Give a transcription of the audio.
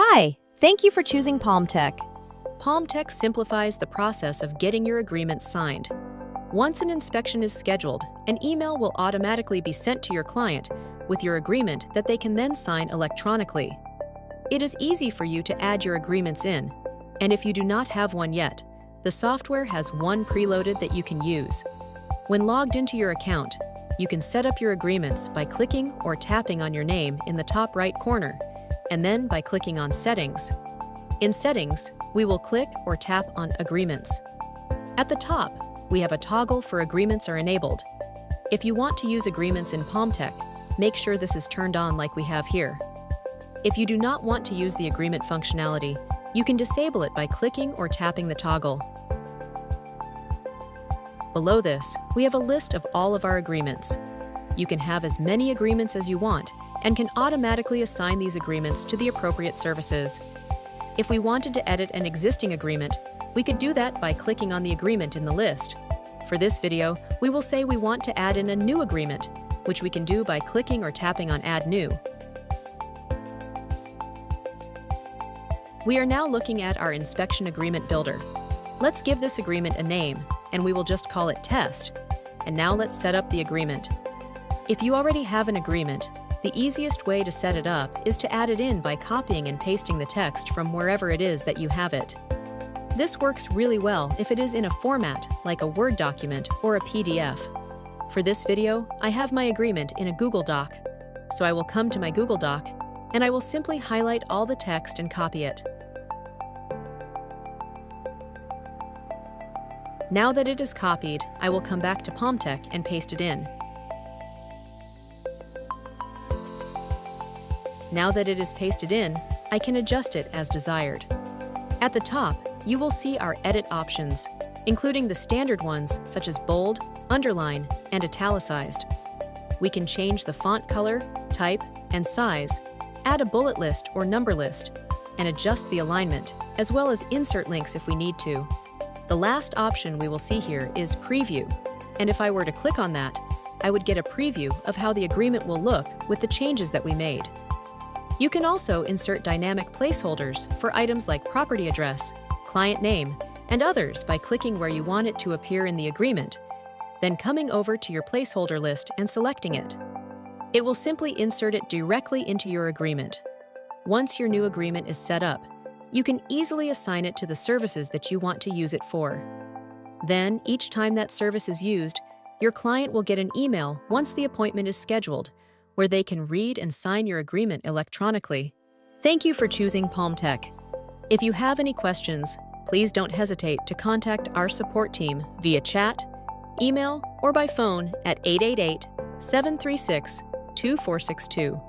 Hi, thank you for choosing Palmtech. Palmtech simplifies the process of getting your agreement signed. Once an inspection is scheduled, an email will automatically be sent to your client with your agreement that they can then sign electronically. It is easy for you to add your agreements in, and if you do not have one yet, the software has one preloaded that you can use. When logged into your account, you can set up your agreements by clicking or tapping on your name in the top right corner, and then by clicking on Settings. In Settings, we will click or tap on Agreements. At the top, we have a toggle for Agreements are enabled. If you want to use agreements in Palmtech, make sure this is turned on like we have here. If you do not want to use the agreement functionality, you can disable it by clicking or tapping the toggle. Below this, we have a list of all of our agreements. You can have as many agreements as you want and can automatically assign these agreements to the appropriate services. If we wanted to edit an existing agreement, we could do that by clicking on the agreement in the list. For this video, we will say we want to add in a new agreement, which we can do by clicking or tapping on Add New. We are now looking at our inspection agreement builder. Let's give this agreement a name, and we will just call it Test. And now let's set up the agreement. If you already have an agreement, the easiest way to set it up is to add it in by copying and pasting the text from wherever it is that you have it. This works really well if it is in a format like a Word document or a PDF. For this video, I have my agreement in a Google Doc. So I will come to my Google Doc, and I will simply highlight all the text and copy it. Now that it is copied, I will come back to Palmtech and paste it in. Now that it is pasted in, I can adjust it as desired. At the top, you will see our edit options, including the standard ones such as bold, underline, and italicized. We can change the font color, type, and size, add a bullet list or number list, and adjust the alignment, as well as insert links if we need to. The last option we will see here is Preview, and if I were to click on that, I would get a preview of how the agreement will look with the changes that we made. You can also insert dynamic placeholders for items like property address, client name, and others by clicking where you want it to appear in the agreement, then coming over to your placeholder list and selecting it. It will simply insert it directly into your agreement. Once your new agreement is set up, you can easily assign it to the services that you want to use it for. Then, each time that service is used, your client will get an email once the appointment is scheduled, where they can read and sign your agreement electronically. Thank you for choosing Palmtech. If you have any questions, please don't hesitate to contact our support team via chat, email, or by phone at 888-736-2462.